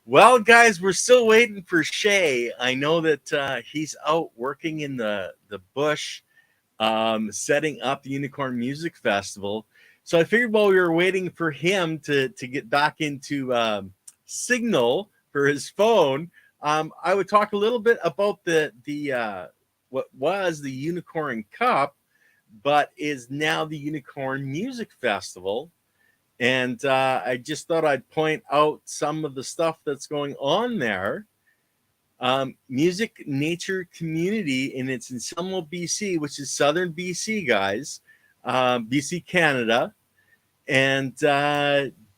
Well, guys, we're still waiting for Shay. I know that he's out working in the bush, setting up the Unicorn Music Festival. So I figured while we were waiting for him to get back into signal for his phone, I would talk a little bit about the what was the Unicorn Cup, but is now the Unicorn Music Festival. And I just thought I'd point out some of the stuff that's going on there. Music Nature Community, and it's in Somerville, BC, which is southern BC, guys, BC, Canada. And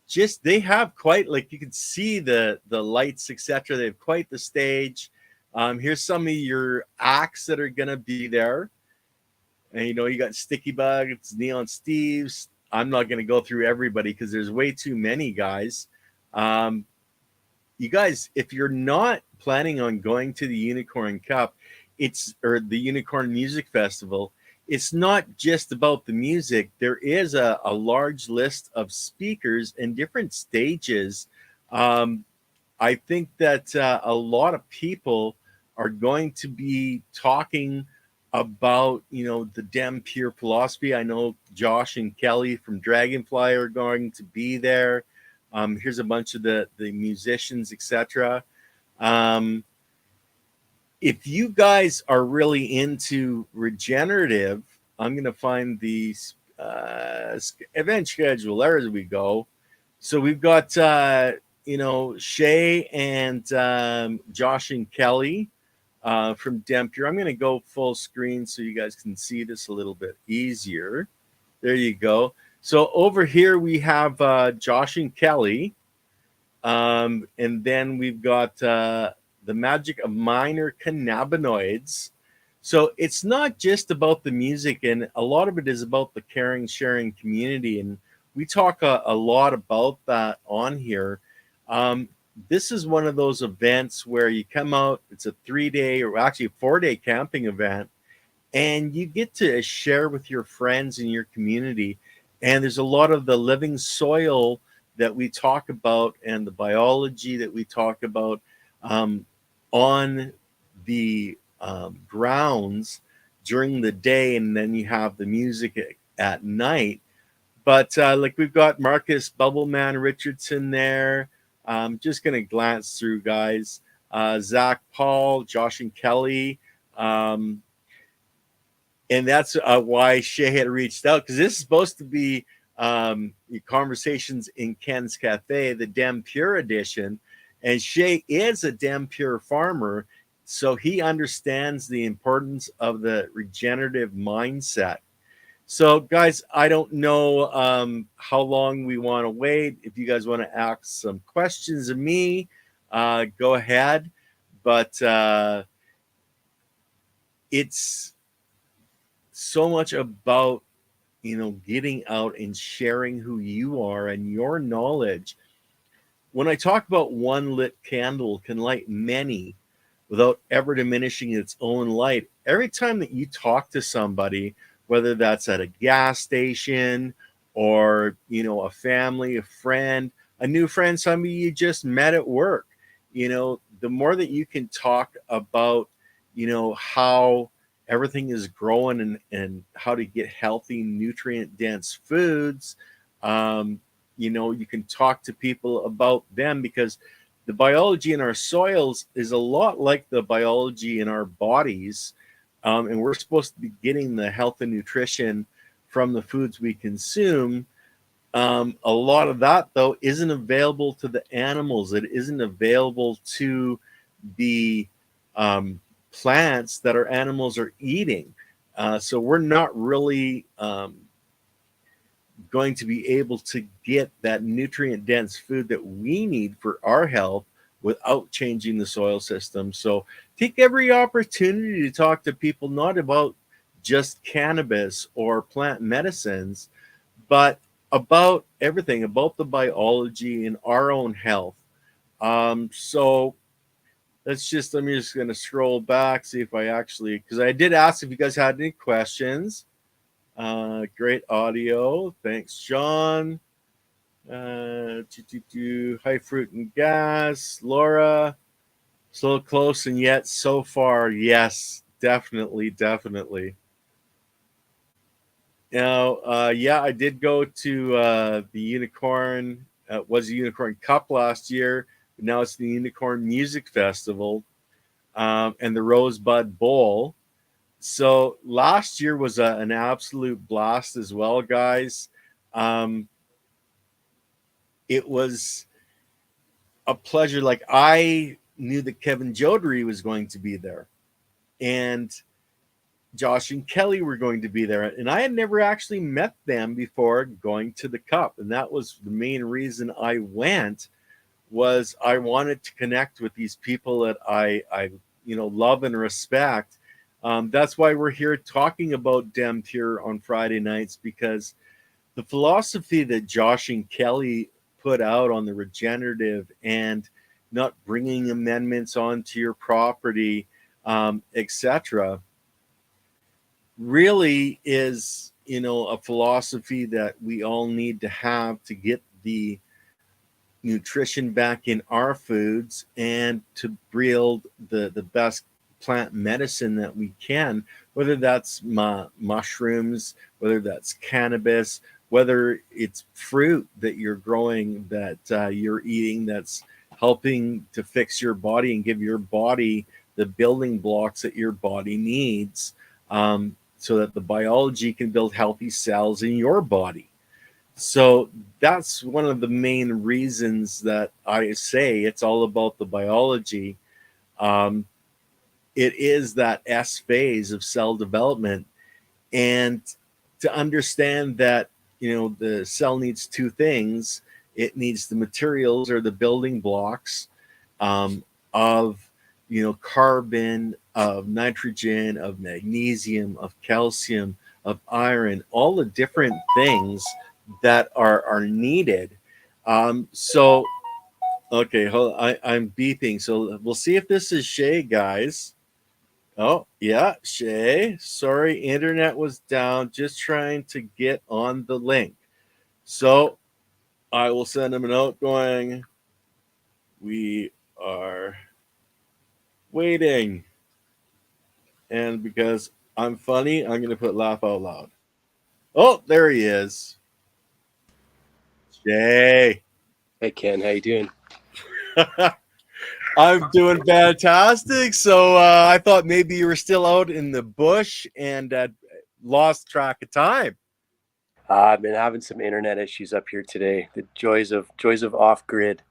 just they have quite, like, you can see the lights, etc. They have quite the stage. Here's some of your acts that are going to be there. And you got Sticky Bug, it's Neon Steve's. I'm not going to go through everybody because there's way too many guys. Um, you guys, if you're not planning on going to the Unicorn Cup, or the Unicorn Music Festival, it's not just about the music. There is a large list of speakers and different stages. Um, I think that a lot of people are going to be talking about the damn pure philosophy. I know Josh and Kelly from Dragonfly are going to be there. Here's a bunch of the musicians, etc. Um, if you guys are really into regenerative, I'm going to find the event schedule. There as we go. So we've got Shay and Josh and Kelly from Dempure. I'm going to go full screen so you guys can see this a little bit easier. There you go. So over here we have Josh and Kelly, and then we've got the magic of minor cannabinoids. So it's not just about the music, and a lot of it is about the caring, sharing community, and we talk a lot about that on here. This is one of those events where you come out, it's a 3-day or actually a 4-day camping event, and you get to share with your friends in your community. And there's a lot of the living soil that we talk about and the biology that we talk about um, on the grounds during the day, and then you have the music at night. But like we've got Marcus Bubbleman Richardson there. Just going to glance through, guys. Zach Paul, Josh and Kelly. And that's why Shay had reached out, because this is supposed to be conversations in Ken's Cafe, the Dem Pure edition. And Shay is a Dem Pure farmer, so he understands the importance of the regenerative mindset. So, guys, I don't know how long we want to wait. If you guys want to ask some questions of me, go ahead. But it's so much about getting out and sharing who you are and your knowledge. When I talk about one lit candle can light many without ever diminishing its own light, every time that you talk to somebody, whether that's at a gas station or a family, a friend, a new friend, somebody you just met at work, the more that you can talk about how everything is growing and how to get healthy, nutrient dense foods. You can talk to people about them, because the biology in our soils is a lot like the biology in our bodies. And we're supposed to be getting the health and nutrition from the foods we consume. A lot of that, though, isn't available to the animals. It isn't available to the plants that our animals are eating. So we're not really going to be able to get that nutrient dense food that we need for our health without changing the soil system. So take every opportunity to talk to people, not about just cannabis or plant medicines, but about everything, about the biology and our own health. So I'm just going to scroll back, see if I actually, because I did ask if you guys had any questions. Great audio. Thanks, John. High fruit and gas. Laura, so close and yet so far. Yes, definitely, definitely. Now, yeah, I did go to the Unicorn. Was a Unicorn Cup last year. But now it's the Unicorn Music Festival and the Rosebud Bowl. So last year was an absolute blast as well, guys. Um, it was a pleasure. Like I knew that Kevin Jodery was going to be there, and Josh and Kelly were going to be there, and I had never actually met them before going to the Cup, and that was the main reason I went. Was I wanted to connect with these people that I love and respect. That's why we're here talking about Dem Pure on Friday nights, because the philosophy that Josh and Kelly put out on the regenerative and not bringing amendments onto your property, etc., really is a philosophy that we all need to have to get the nutrition back in our foods and to build the best plant medicine that we can, whether that's mushrooms, whether that's cannabis, whether it's fruit that you're growing, that you're eating, that's helping to fix your body and give your body the building blocks that your body needs, so that the biology can build healthy cells in your body. So that's one of the main reasons that I say it's all about the biology. Um, it is that S phase of cell development. And to understand that, the cell needs two things. It needs the materials or the building blocks of, carbon, of nitrogen, of magnesium, of calcium, of iron, all the different things that are needed. So, okay, I'm beeping. So we'll see if this is Shay, guys. Oh, yeah, Shay. Sorry, internet was down. Just trying to get on the link. So I will send him a note going, we are waiting. And because I'm funny, I'm going to put laugh out loud. Oh, there he is. Shay. Hey Ken, how you doing? I'm doing fantastic. So I thought maybe you were still out in the bush and lost track of time. I've been having some internet issues up here today. The joys of off grid.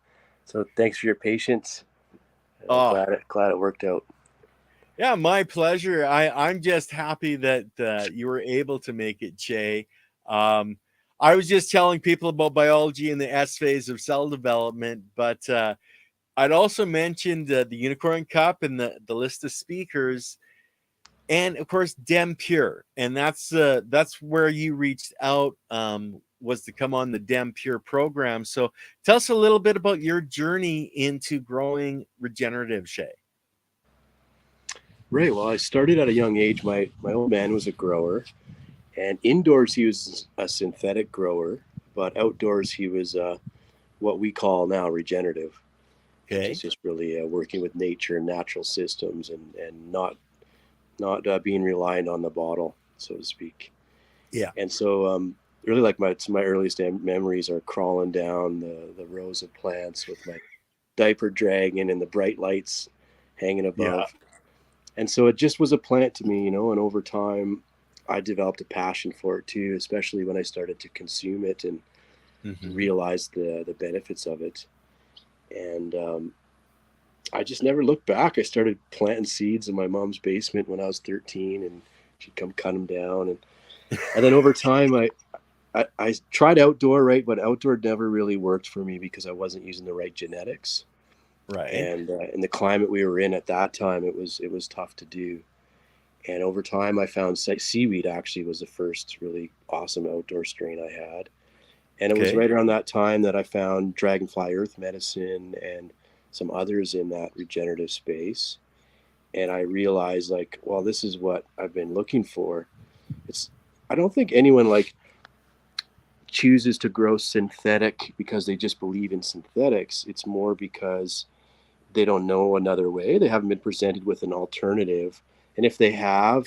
So thanks for your patience. I'm Oh, glad it worked out. yeah, my pleasure. I'm just happy that you were able to make it, Jay. Um, I was just telling people about biology in the S phase of cell development, but I'd also mentioned the Unicorn Cup and the list of speakers, and of course Dem Pure, and that's where you reached out, was to come on the Dem Pure program. So tell us a little bit about your journey into growing regenerative, Shay. Right. Well, I started at a young age. My old man was a grower, and indoors he was a synthetic grower, but outdoors he was what we call now regenerative, which is Okay. just really working with nature and natural systems, and not being reliant on the bottle, so to speak. Yeah. And so, really, like my earliest memories are crawling down the rows of plants with my diaper dragging and the bright lights hanging Yeah. above. And so it just was a plant to me, and over time I developed a passion for it too, especially when I started to consume it and Hmm. realized the benefits of it. And I just never looked back. I started planting seeds in my mom's basement when I was 13, and she'd come cut them down. And then over time, I tried outdoor, right? But outdoor never really worked for me because I wasn't using the right genetics. Right. And in the climate we were in at that time, it was tough to do. And over time, I found seaweed actually was the first really awesome outdoor strain I had. And it was Okay. right around that time that I found dragonfly earth medicine and some others in that regenerative space. And I realized, like, well, this is what I've been looking for. It's I don't think anyone like chooses to grow synthetic because they just believe in synthetics, it's more because they don't know another way. They haven't been presented with an alternative. And if they have,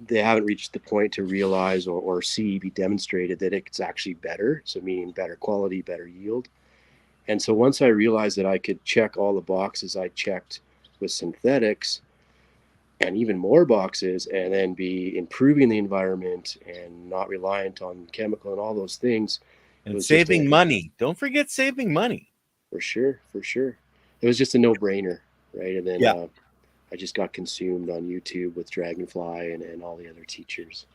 they haven't reached the point to realize or see, be demonstrated that it's actually better. So meaning better quality, better yield. And so once I realized that I could check all the boxes I checked with synthetics and even more boxes, and then be improving the environment and not reliant on chemical and all those things, it And was just saving money. Don't forget saving money. for sure, for sure. It was just a no-brainer, right? And then Yeah. I just got consumed on YouTube with Dragonfly and all the other teachers.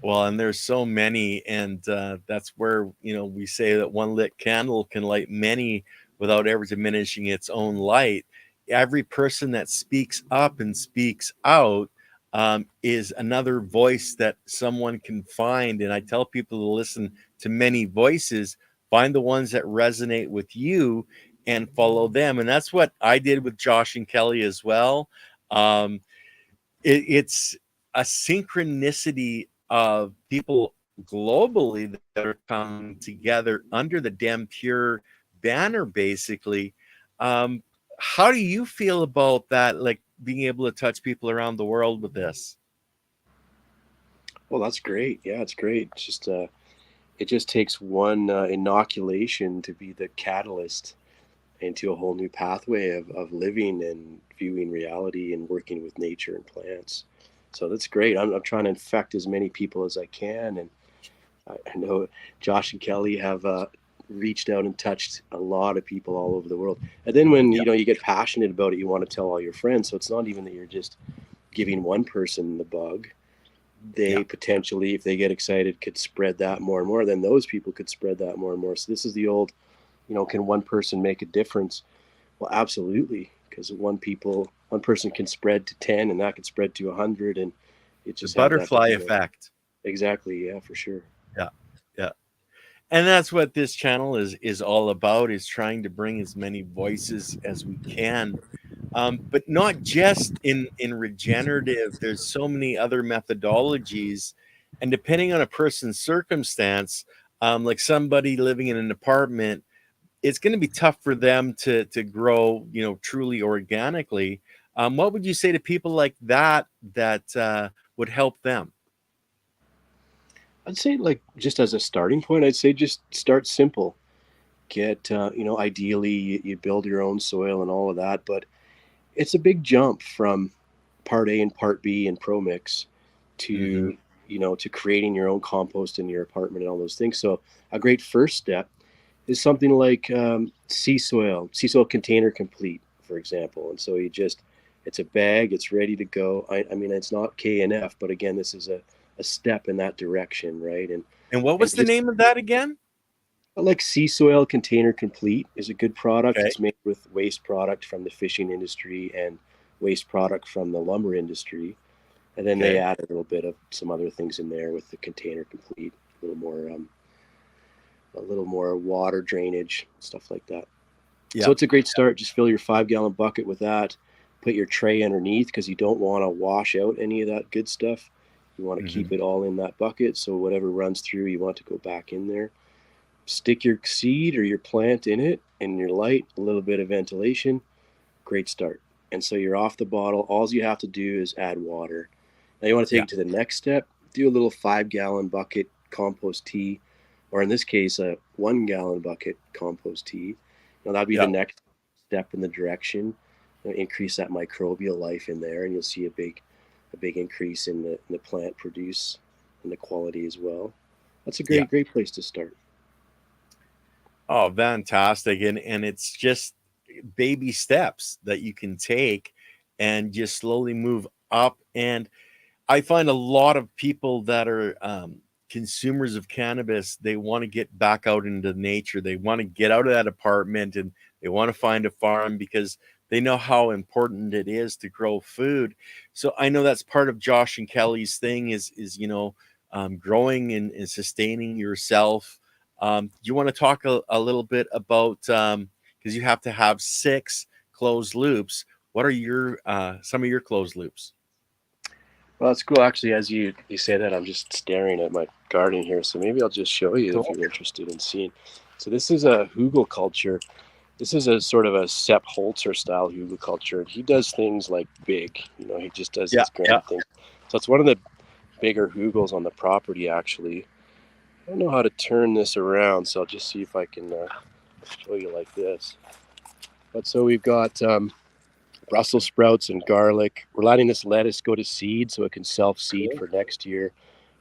Well, and there's so many, and that's where we say that one lit candle can light many without ever diminishing its own light. Every person that speaks up and speaks out is another voice that someone can find. And I tell people to listen to many voices, find the ones that resonate with you, and follow them. And that's what I did with Josh and Kelly as well. Um, it's a synchronicity of people globally that are coming together under the Damn Pure banner, basically. Um, how do you feel about that? Like being able to touch people around the world with this? Well, that's great. Yeah, it's great. It's just it just takes one inoculation to be the catalyst into a whole new pathway of living and viewing reality and working with nature and plants. So that's great. I'm trying to infect as many people as I can. And I know Josh and Kelly have reached out and touched a lot of people all over the world. And then when, you get passionate about it, you want to tell all your friends. So it's not even that you're just giving one person the bug. They potentially, if they get excited, could spread that more and more. Then those people could spread that more and more. So this is the old, can one person make a difference? Well, absolutely, because one person can spread to 10, and that could spread to 100, and it The just has that butterfly effect. Exactly, yeah, for sure. Yeah, yeah. And that's what this channel is all about, is trying to bring as many voices as we can. But not just in regenerative. There's so many other methodologies, and depending on a person's circumstance, like somebody living in an apartment, it's going to be tough for them to grow, truly organically. What would you say to people like that would help them? I'd say, like, just as a starting point, I'd say just start simple. Get, ideally, you build your own soil and all of that, but it's a big jump from part A and part B and Pro Mix Hmm. to, to creating your own compost in your apartment and all those things. So a great first step is something like sea soil container complete, for example. And so it's a bag, it's ready to go. I mean, it's not KNF, but again, this is a step in that direction, right? And what And was the just name of that again? like sea soil container complete is a good product. Okay. It's made with waste product from the fishing industry and waste product from the lumber industry. And then they Okay. add a little bit of some other things in there with the container complete, a little more water drainage, stuff like that. Yeah. So it's a great start. Just fill your 5 gallon bucket with that. Put your tray underneath because you don't want to wash out any of that good stuff. You want to Hmm. keep it all in that bucket. So whatever runs through, you want to go back in there. Stick your seed or your plant in it and your light, a little bit of ventilation. Great start. And so you're off the bottle. All you have to do is add water. Now you want to take Yeah. it to the next step. Do a little 5 gallon bucket compost tea, or in this case, a 1 gallon bucket compost tea. Now that'd be the Yeah. next step in the direction. Increase that microbial life in there, and you'll see a big increase in the plant produce and the quality as well. That's a Yeah. great place to start. Oh, fantastic. And it's just baby steps that you can take and just slowly move up. And I find a lot of people that are consumers of cannabis, they want to get back out into nature. They want to get out of that apartment and they want to find a farm because they know how important it is to grow food. So I know that's part of Josh and Kelly's thing is growing and sustaining yourself. Do you want to talk a little bit about, because you have to have 6 closed loops. What are your some of your closed loops? Well, it's cool. Actually, as you say that, I'm just staring at my garden here. So maybe I'll just show you if Cool. you're interested in seeing. So this is a hugelkultur. This is a sort of a Sepp Holzer style hugelkultur. He does things like big. He just does Yeah, these grand yeah. things. So it's one of the bigger hugels on the property, actually. I don't know how to turn this around, so I'll just see if I can show you like this. But so we've got Brussels sprouts and garlic. We're letting this lettuce go to seed so it can self-seed Cool. for next year.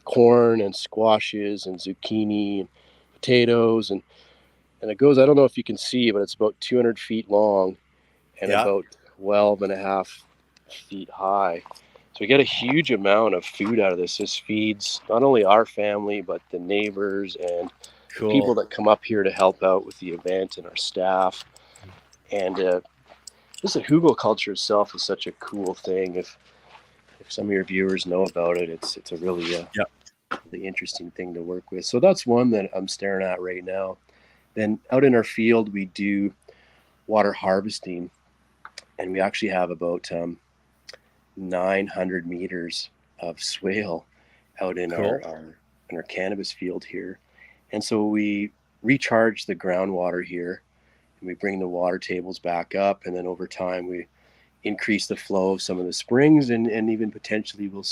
Corn and squashes and zucchini and potatoes and it goes, I don't know if you can see, but it's about 200 feet long and Yeah, about 12 and a half feet high. So we get a huge amount of food out of this. This feeds not only our family, but the neighbors and the people cool. that come up here to help out with the event and our staff. And this hugelkultur itself is such a cool thing. If some of your viewers know about it, it's a really Yeah, really interesting thing to work with. So that's one that I'm staring at right now. Then out in our field, we do water harvesting, and we actually have about 900 meters of swale out in cool. our cannabis field here. And so we recharge the groundwater here, and we bring the water tables back up, and then over time we increase the flow of some of the springs, and even potentially we'll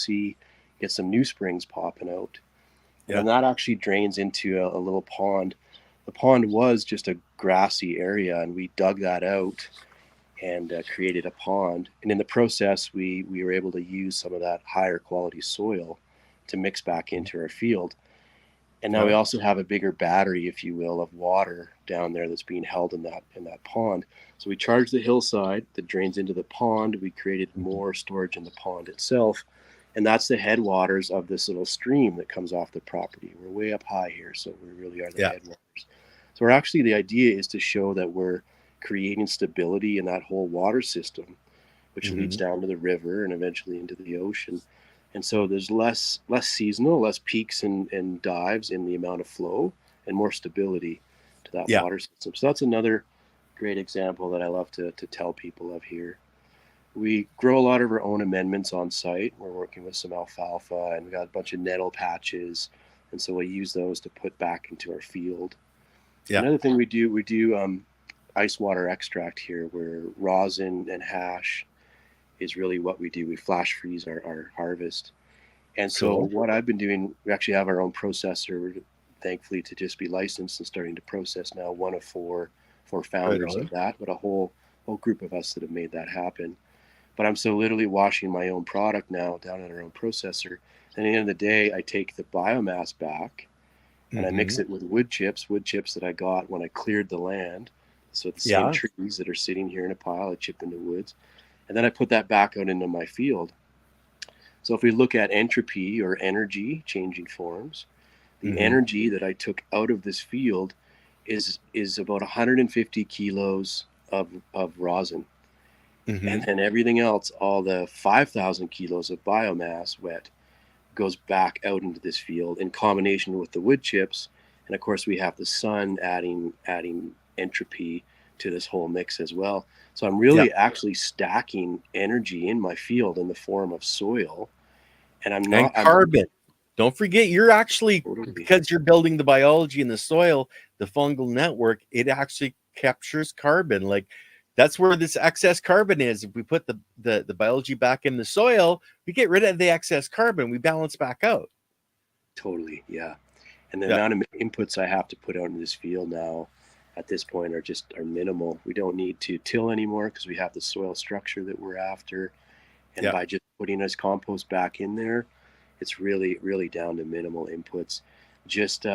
get some new springs popping out. And Yeah, then that actually drains into a little pond. The pond was just a grassy area, and we dug that out and created a pond. And in the process, we were able to use some of that higher quality soil to mix back into our field. And now we yeah, also have a bigger battery, if you will, of water down there that's being held in that pond. So we charge the hillside that drains into the pond. We created more storage in the pond itself. And that's the headwaters of this little stream that comes off the property. We're way up high here, so we really are the yeah. headwaters. So we're actually, the idea is to show that we're creating stability in that whole water system, which leads down to the river and eventually into the ocean. And so there's less seasonal, less peaks and dives in the amount of flow, and more stability to that Yeah. water system. So that's another great example that I love to tell people of here. We grow a lot of our own amendments on site. We're working with some alfalfa, and we got a bunch of nettle patches, and so we use those to put back into our field. Yeah. Another thing we do ice water extract here, where rosin and hash is really what we do. We flash freeze our harvest. And so Cool. what I've been doing, we actually have our own processor, thankfully, to just be licensed and starting to process now. One of four Right founders on. of that, but a whole group of us that have made that happen. But I'm so literally washing my own product now down at our own processor. And at the end of the day, I take the biomass back and I mix it with wood chips that I got when I cleared the land. So the same Yeah. trees that are sitting here in a pile, I chip into woods. And then I put that back out into my field. So if we look at entropy or energy changing forms, the energy that I took out of this field is about 150 kilos of rosin. And then everything else, all the 5,000 kilos of biomass wet, goes back out into this field in combination with the wood chips. And of course, we have the sun adding entropy to this whole mix as well. So I'm really actually stacking energy in my field in the form of soil. And And carbon. Don't forget, you're actually, totally, because you're building the biology in the soil, the fungal network, it actually captures carbon. Like that's where this excess carbon is. If we put the biology back in the soil, we get rid of the excess carbon. We balance back out. totally, yeah. And the Yeah. amount of inputs I have to put out in this field now at this point are minimal. We don't need to till anymore because we have the soil structure that we're after. And Yeah. by just putting this compost back in there, it's really, really down to minimal inputs. Just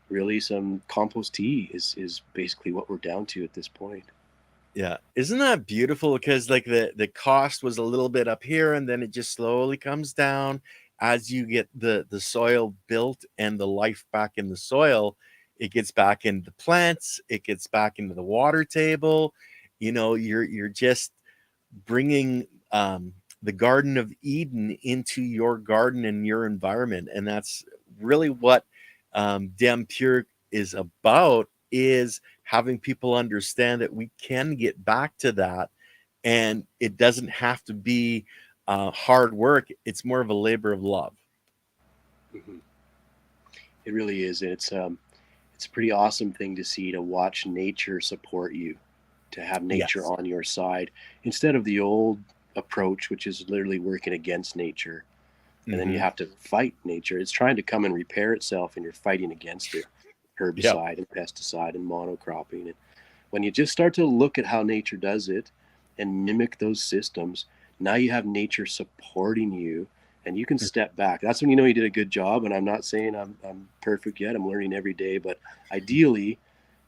really some compost tea is basically what we're down to at this point. Yeah. Isn't that beautiful? Because like the cost was a little bit up here and then it just slowly comes down as you get the soil built and the life back in the soil. It gets back into the plants, it gets back into the water table. You're just bringing the Garden of Eden into your garden and your environment. And that's really what Dem Pure is about, is having people understand that we can get back to that. And it doesn't have to be hard work. It's more of a labor of love. Hmm. It really is. It's a pretty awesome thing to see, to watch nature support you, to have nature Yes. on your side instead of the old approach, which is literally working against nature. And then you Hmm. have to fight nature. It's trying to come and repair itself, and you're fighting against it. Yep. Herbicide and pesticide and monocropping. And when you just start to look at how nature does it and mimic those systems, now you have nature supporting you, and you can step back. That's when you know you did a good job. And I'm not saying I'm perfect yet. I'm learning every day. But ideally,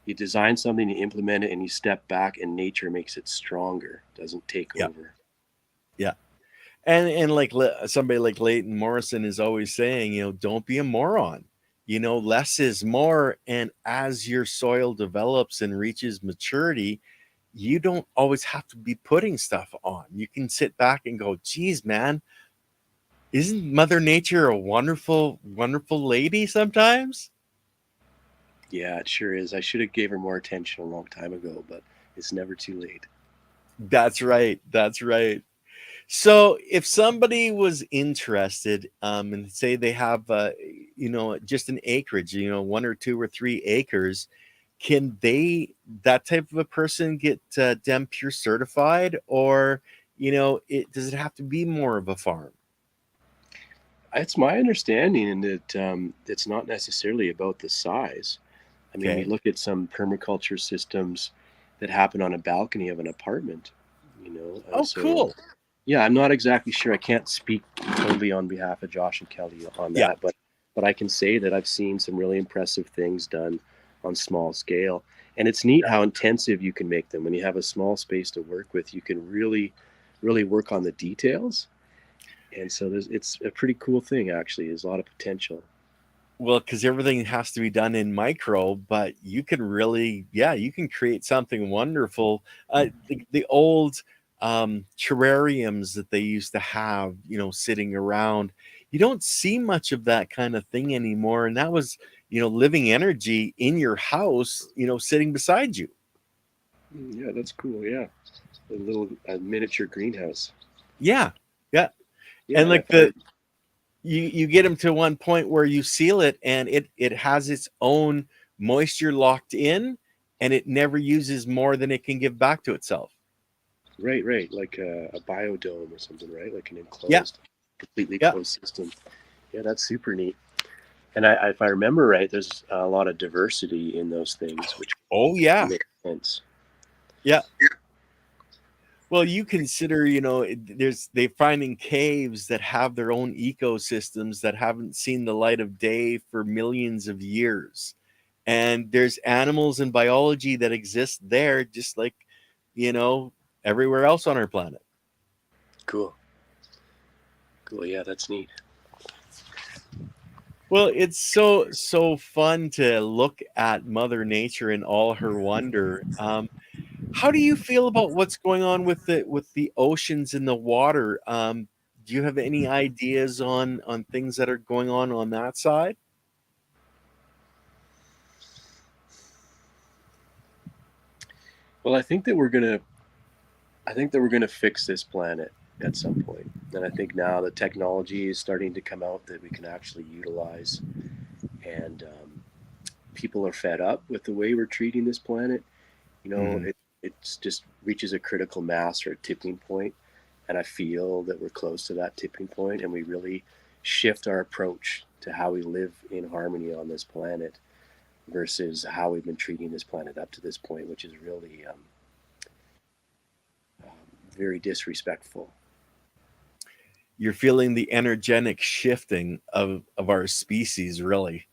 you design something, you implement it, and you step back, and nature makes it stronger, doesn't take Yep. over. Yeah. And like somebody like Leighton Morrison is always saying, don't be a moron. Less is more. And as your soil develops and reaches maturity, you don't always have to be putting stuff on. You can sit back and go, geez, man, isn't Mother Nature a wonderful, wonderful lady sometimes? Yeah, it sure is. I should have gave her more attention a long time ago, but it's never too late. That's right. That's right. So if somebody was interested, and say they have, just an acreage, 1 or 2 or 3 acres, can that type of a person get Dem Pure certified, or, does it have to be more of a farm? It's my understanding that it's not necessarily about the size. I mean, you Okay. look at some permaculture systems that happen on a balcony of an apartment, and Oh, so cool. yeah, I'm not exactly sure. I can't speak totally on behalf of Josh and Kelly on Yeah. that, but I can say that I've seen some really impressive things done on small scale. And it's neat how intensive you can make them. When you have a small space to work with, you can really, really work on the details. And so it's a pretty cool thing, actually. There's a lot of potential. Well, because everything has to be done in micro, but you can really, yeah, you can create something wonderful. The old terrariums that they used to have, sitting around, you don't see much of that kind of thing anymore. And that was, living energy in your house, sitting beside you. Yeah, that's cool. Yeah. A miniature greenhouse. Yeah. Yeah. Yeah. And And I like find, you get them to one point where you seal it and it has its own moisture locked in, and it never uses more than it can give back to itself. right. Like a biodome or something, right? Like an Yeah. enclosed, completely Yeah. closed system. Yeah, that's super neat. And if I remember right, there's a lot of diversity in those things, which Oh yeah. makes sense. Yeah. Well, you consider, they're finding caves that have their own ecosystems that haven't seen the light of day for millions of years. And there's animals and biology that exist there, just like, you know, everywhere else on our planet. Cool. Cool. Yeah, that's neat. Well, it's so fun to look at Mother Nature in all her wonder. How do you feel about what's going on with the oceans and the water? Do you have any ideas on things that are going on that side? Well, I think that we're gonna fix this planet at some point. And I think now the technology is starting to come out that we can actually utilize. And people are fed up with the way we're treating this planet. Mhm. It's just reaches a critical mass or a tipping point, and I feel that we're close to that tipping point, and we really shift our approach to how we live in harmony on this planet versus how we've been treating this planet up to this point, which is really very disrespectful. You're feeling the energetic shifting of our species, really.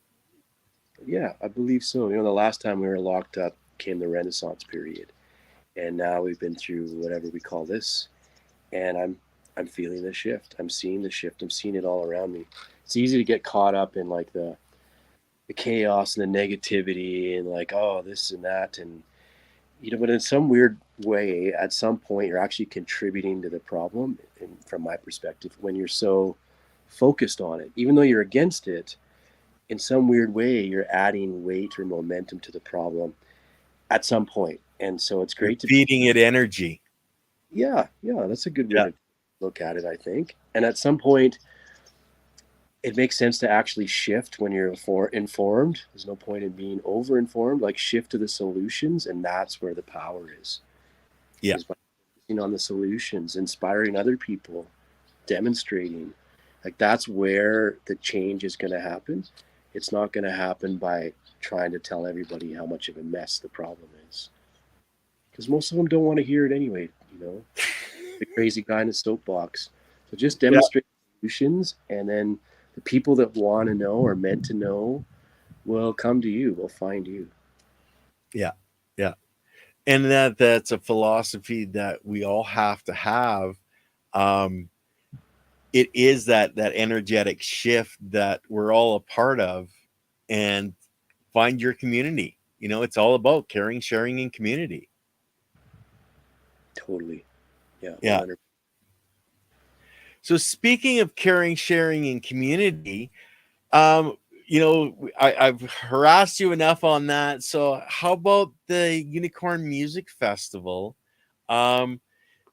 Yeah, I believe so. The last time we were locked up came the Renaissance period, and now we've been through whatever we call this, and I'm feeling the shift. I'm seeing the shift. I'm seeing it all around me. It's easy to get caught up in like the chaos and the negativity and like, oh, this and that, and but in some weird way, at some point, you're actually contributing to the problem. And from my perspective, when you're so focused on it, even though you're against it, in some weird way, you're adding weight or momentum to the problem at some point. And so it's You're great to, feeding it energy. yeah, that's a good way Yeah. to. look at it, I think. And at some point, it makes sense to actually shift when you're informed. There's no point in being over informed, like shift to the solutions. And that's where the power Yeah. is by focusing on the solutions, inspiring other people, demonstrating. Like that's where the change is going to happen. It's not going to happen by trying to tell everybody how much of a mess the problem is. Because most of them don't want to hear it anyway, you know, the crazy guy in the soapbox. So just Yeah. demonstrate solutions, and then the people that want to know or meant to know will come to you, will find you. Yeah. Yeah. And that's a philosophy that we all have to have. Um, it is that energetic shift that we're all a part of, and find your community. You know, it's all about caring, sharing, and community. Totally. Yeah. Yeah. 100%. So speaking of caring, sharing, and community, um, I've harassed you enough on that. So how about the Unicorn Music Festival? Um,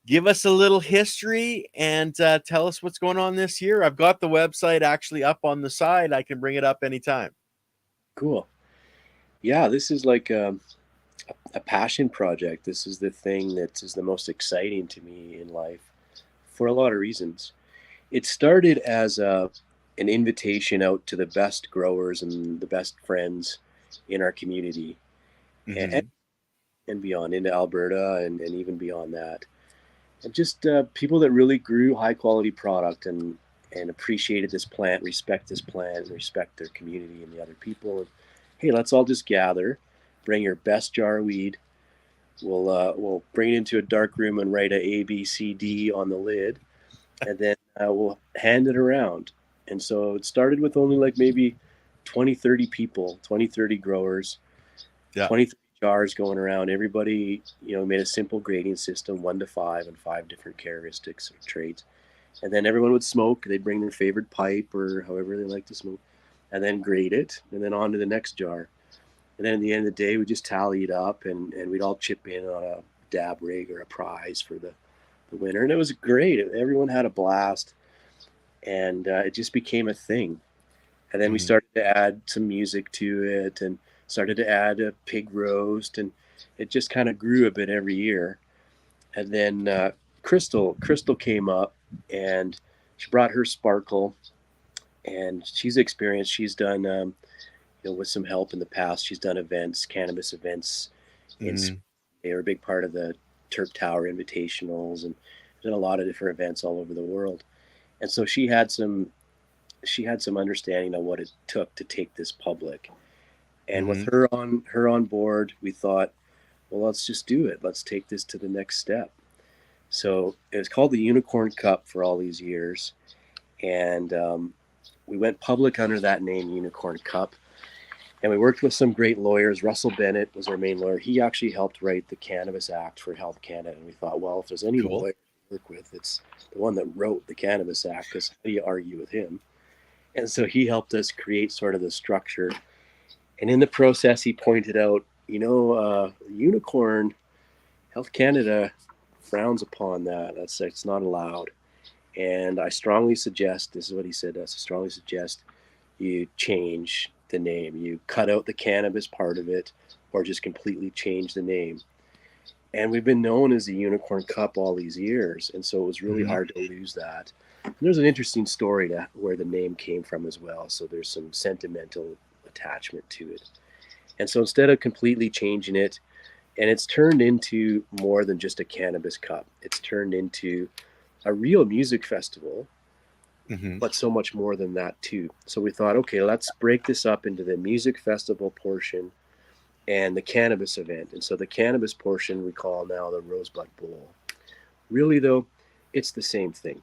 Give us a little history and tell us what's going on this year. I've got the website actually up on the side. I can bring it up anytime. Cool. Yeah, this is like a passion project. This is the thing that is the most exciting to me in life for a lot of reasons. It started as an invitation out to the best growers and the best friends in our community, and, Mm-hmm. and beyond, into Alberta, and even beyond that. And just people that really grew high quality product and appreciated this plant, respect this plant, and respect their community and the other people. And hey, let's all just gather, bring your best jar of weed. We'll bring it into a dark room and write a B C D on the lid, and then we'll hand it around. And so it started with only like maybe 20, 30 people, 20, 30 growers, Yeah. 20, 30 jars going around. Everybody, made a simple grading system, 1 to 5, and 5 different characteristics or traits. And then everyone would smoke. They'd bring their favorite pipe or however they like to smoke, and then grade it, and then on to the next jar. And then at the end of the day, we just tally it up, and we'd all chip in on a dab rig or a prize for the winner. And it was great. Everyone had a blast, and it just became a thing. And then we Mm-hmm. started to add some music to it, and started to add a pig roast, and it just kind of grew a bit every year. And then Crystal came up, and she brought her sparkle, and she's experienced. She's done, with some help in the past. She's done events, cannabis events, in Mm-hmm. they were a big part of the Turp Tower Invitationals, and done a lot of different events all over the world. And so she had some understanding of what it took to take this public. And with Mm-hmm. her on board, we thought, well, let's just do it. Let's take this to the next step. So it was called the Unicorn Cup for all these years, and we went public under that name, Unicorn Cup. And we worked with some great lawyers. Russell Bennett was our main lawyer. He actually helped write the Cannabis Act for Health Canada. And we thought, well, if there's any Cool. lawyer to work with, it's the one that wrote the Cannabis Act, because how do you argue with him? And so he helped us create sort of the structure. And in the process, he pointed out, unicorn, Health Canada frowns upon that. It's not allowed. And I strongly suggest, this is what he said to us, I strongly suggest you change the name. You cut out the cannabis part of it, or just completely change the name. And we've been known as the Unicorn Cup all these years. And so it was really Mm-hmm. hard to lose that. And there's an interesting story to where the name came from as well. So there's some sentimental attachment to it. And so instead of completely changing it, and it's turned into more than just a cannabis cup, it's turned into a real music festival, Mm-hmm. but so much more than that too. So we thought, okay, let's break this up into the music festival portion and the cannabis event. And so the cannabis portion we call now the Rosebud Bowl. Really though, it's the same thing.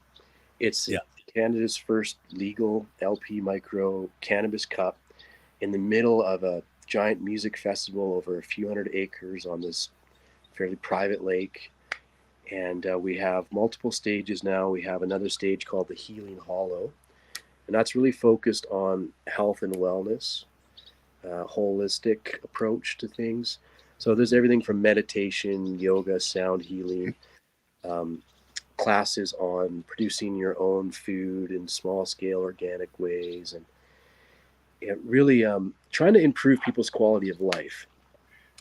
It's Yeah. Canada's first legal LP micro cannabis cup in the middle of a giant music festival over a few hundred acres on this fairly private lake. And we have multiple stages now. We have another stage called the Healing Hollow, and that's really focused on health and wellness, holistic approach to things. So there's everything from meditation, yoga, sound healing, classes on producing your own food in small scale organic ways, and it really trying to improve people's quality of life.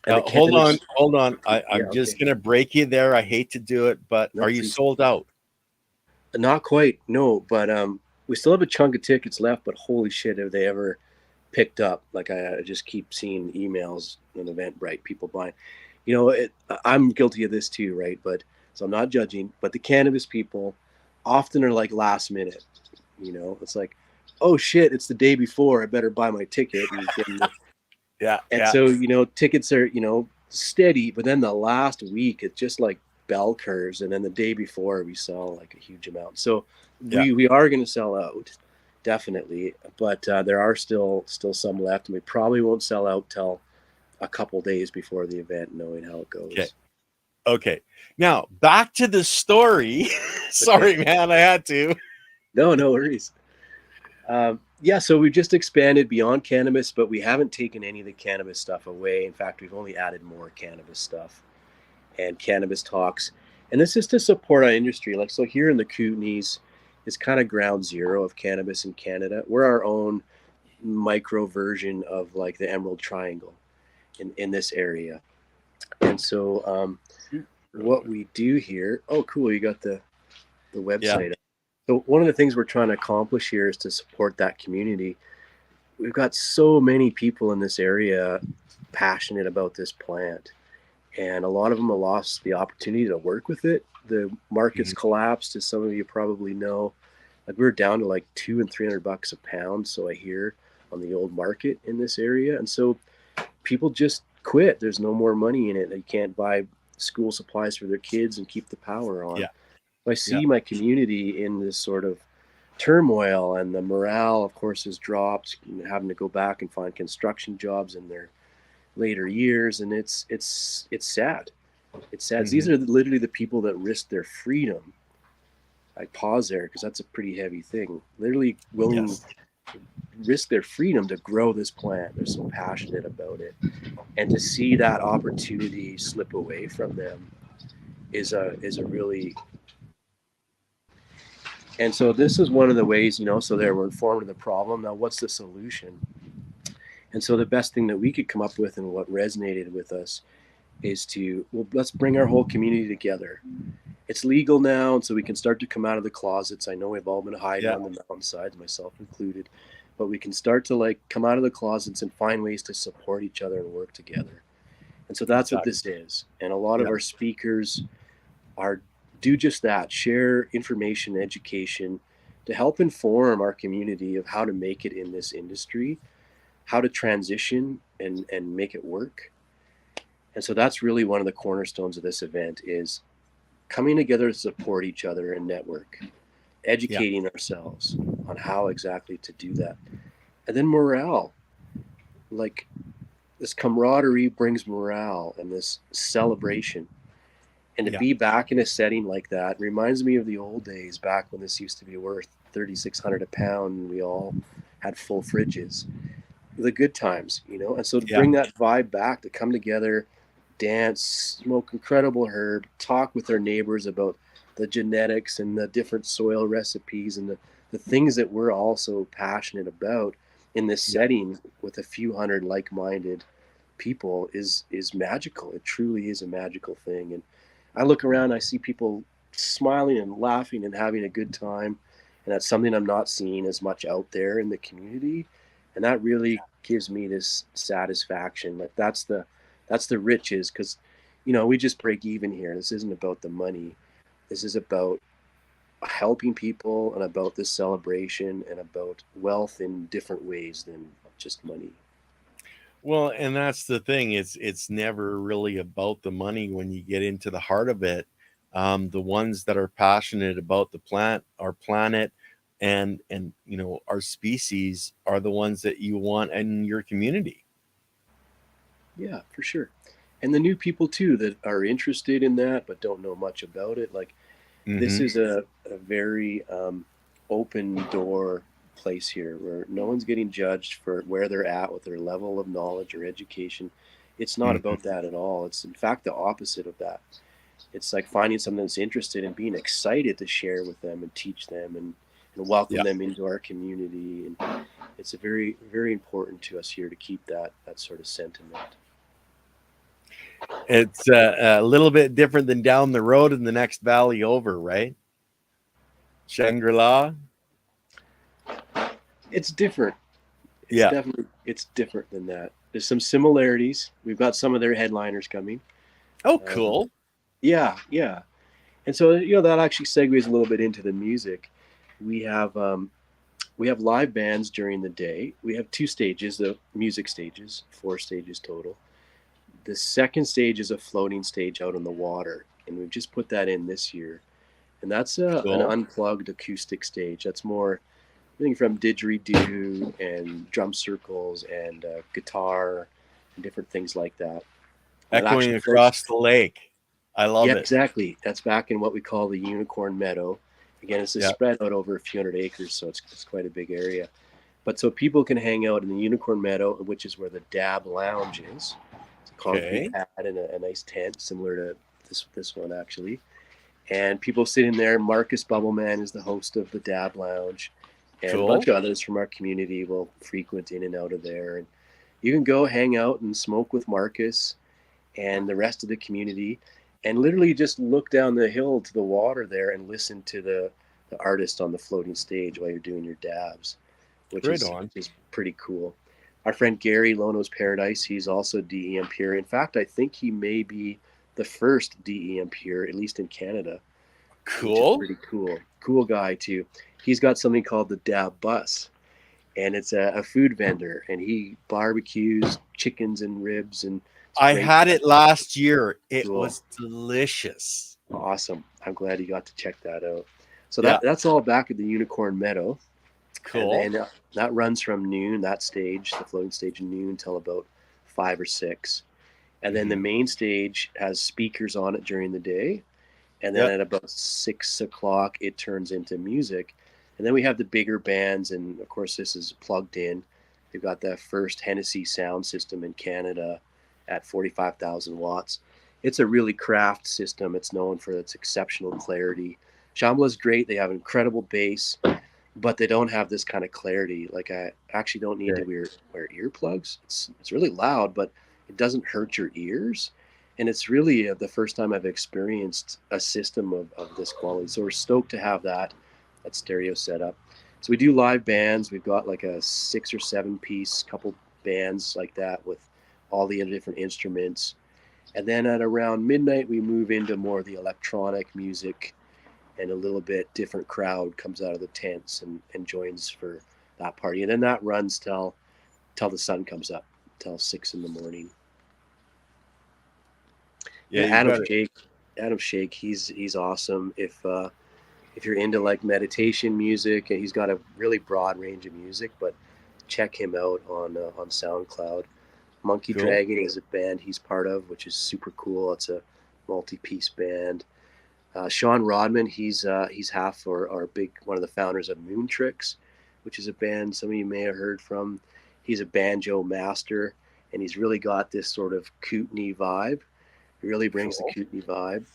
And the Hold on, cannabis, hold on. yeah, I'm just okay, gonna break you there. I hate to do it, but no, are you please. sold out? Not quite, no, but we still have a chunk of tickets left. But holy shit, have they ever picked up? Like I just keep seeing emails on Eventbrite, people buying. You know, I'm guilty of this too, right? But so I'm not judging. But the cannabis people often are like last minute. You know, it's like, oh shit, it's the day before. I better buy my ticket and get in the. Yeah, And yeah, so tickets are steady, but then the last week it's just like bell curves, and then the day before we sell like a huge amount. So yeah. we are going to sell out, definitely, but there are still some left, and we probably won't sell out till a couple days before the event, knowing how it Okay, goes. okay. Now back to the story. Okay, Sorry, man, I had to. no worries. Yeah, so we've just expanded beyond cannabis, but we haven't taken any of the cannabis stuff away. In fact, we've only added more cannabis stuff and cannabis talks. And this is to support our industry. Like, so here in the Kootenays is kind of ground zero of cannabis in Canada. We're our own micro version of like the Emerald Triangle in this area. And so what we do here, oh, cool, you got the Yeah. website. So one of the things we're trying to accomplish here is to support that community. We've got so many people in this area passionate about this plant, and a lot of them have lost the opportunity to work with it. The market's Mhm. collapsed, as some of you probably know. Like, we're down to like $200 and $300 a pound, so I hear, on the old market in this area, and so people just quit. There's no more money in it. They can't buy school supplies for their kids and keep the power on. Yeah, I yeah, see my community in this sort of turmoil, and the morale, of course, has dropped, having to go back and find construction jobs in their later years, and it's sad. It's sad. These hmm, are literally the people that risk their freedom. I pause there because that's a pretty heavy thing. Literally willing yes, to risk their freedom to grow this plant. They're so passionate about it, and to see that opportunity slip away from them is a really. And so this is one of the ways, so they were informed of the problem. Now, what's the solution? And so the best thing that we could come up with, and what resonated with us, is to, well, let's bring our whole community together. It's legal now, and so we can start to come out of the closets. I know we've all been hiding yeah, on the mountainsides, myself included, but we can start to like come out of the closets and find ways to support each other and work together. And so that's what exactly. this is. And a lot of Yeah, our speakers are do just that, share information, education, to help inform our community of how to make it in this industry, how to transition and make it work. And so that's really one of the cornerstones of this event, is coming together to support each other and network, yeah, educating ourselves on how exactly to do that. And then morale, like, this camaraderie brings morale and this celebration. And to yeah, be back in a setting like that reminds me of the old days, back when this used to be worth 3,600 a pound and we all had full fridges. The good times, And so to yeah, bring that vibe back, to come together, dance, smoke incredible herb, talk with our neighbors about the genetics and the different soil recipes and the things that we're also passionate about in this yeah, setting with a few hundred like-minded people is magical. It truly is a magical thing. And I look around, I see people smiling and laughing and having a good time, and that's something I'm not seeing as much out there in the community, and that really gives me this satisfaction. Like, that's the riches, because we just break even here. This isn't about the money. This is about helping people and about this celebration and about wealth in different ways than just money. Well, and that's the thing. It's never really about the money when you get into the heart of it. The ones that are passionate about the plant, our planet, and our species are the ones that you want in your community. Yeah, for sure. And the new people too that are interested in that but don't know much about it. Like, this Hmm. is a very open door place here, where no one's getting judged for where they're at with their level of knowledge or education. It's not Hmm. about that at all. It's in fact the opposite of that. it's like finding someone that's interested and being excited to share with them and teach them and welcome them into our community. And it's a very, very important to us here to keep that sort of sentiment. It's a little bit different than down the road in the next valley over, right? Shangri-La. It's different. Yeah. It's different than that. There's some similarities. We've got some of their headliners coming. Oh, cool. Yeah. And so that actually segues a little bit into the music. We have live bands during the day. We have 2 stages, the music stages, 4 stages total. The second stage is a floating stage out on the water, and we've just put that in this year. And that's an unplugged acoustic stage. That's more everything from didgeridoo and drum circles and guitar and different things like that. Echoing across the lake. I love it. Exactly. That's back in what we call the Unicorn Meadow. Again, it's spread out over a few hundred acres, so it's quite a big area. But so people can hang out in the Unicorn Meadow, which is where the Dab Lounge is. It's a concrete pad and a nice tent, similar to this one actually. And people sit in there. Marcus Bubbleman is the host of the Dab Lounge, and a bunch of others from our community will frequent in and out of there. And you can go hang out and smoke with Marcus and the rest of the community, and literally just look down the hill to the water there and listen to the artist on the floating stage while you're doing your dabs, which is pretty cool. Our friend Gary, Lono's Paradise, he's also DEM Pure. In fact, I think he may be the first DEM Pure, at least in Canada. Cool. Which is pretty cool. Cool guy, too. He's got something called the Dab Bus, and it's a food vendor, and he barbecues chickens and ribs. And I had it last year. It was delicious. Awesome. I'm glad you got to check that out. So that's all back at the Unicorn Meadow. Cool. And that runs from noon, that stage, the floating stage, noon till about 5 or 6. And then the main stage has speakers on it during the day. And then at about 6 o'clock, it turns into music. And then we have the bigger bands. And of course, this is plugged in. They've got the first Hennessy sound system in Canada at 45,000 watts. It's a really craft system. It's known for its exceptional clarity. Shambhla's great. They have incredible bass, but they don't have this kind of clarity. Like, I actually don't need to wear earplugs. It's really loud, but it doesn't hurt your ears. And it's really the first time I've experienced a system of this quality. So we're stoked to have that stereo setup. So we do live bands. We've got like a 6 or 7 piece, couple bands like that with all the different instruments. And then at around midnight, we move into more of the electronic music, and a little bit different crowd comes out of the tents and joins for that party. And then that runs till the sun comes up, till 6 in the morning. Yeah, Adam Shake, he's awesome. If you're into like meditation music, and he's got a really broad range of music, but check him out on SoundCloud. Monkey Dragon is a band he's part of, which is super cool. It's a multi-piece band. Sean Rodman, he's half or big one of the founders of Moon Tricks, which is a band some of you may have heard from. He's a banjo master, and he's really got this sort of kootenai vibe. He really brings the kootenai vibe.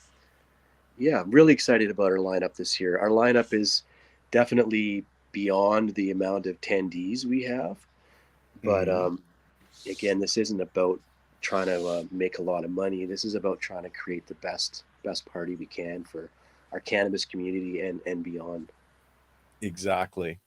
Yeah, I'm really excited about our lineup this year. Our lineup is definitely beyond the amount of attendees we have, but again, this isn't about trying to make a lot of money. This is about trying to create the best party we can for our cannabis community and beyond. Exactly.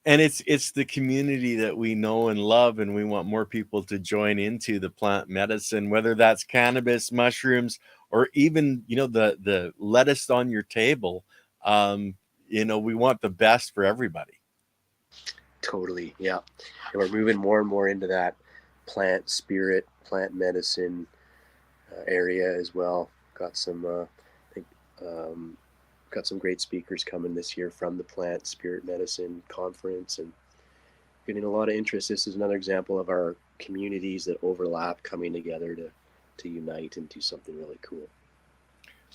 And it's the community that we know and love, and we want more people to join into the plant medicine, whether that's cannabis, mushrooms, or even, the lettuce on your table. We want the best for everybody. Totally. Yeah. And we're moving more and more into that plant spirit, plant medicine area as well. Got some great speakers coming this year from the Plant Spirit Medicine Conference, and getting a lot of interest. This is another example of our communities that overlap coming together to unite and do something really cool.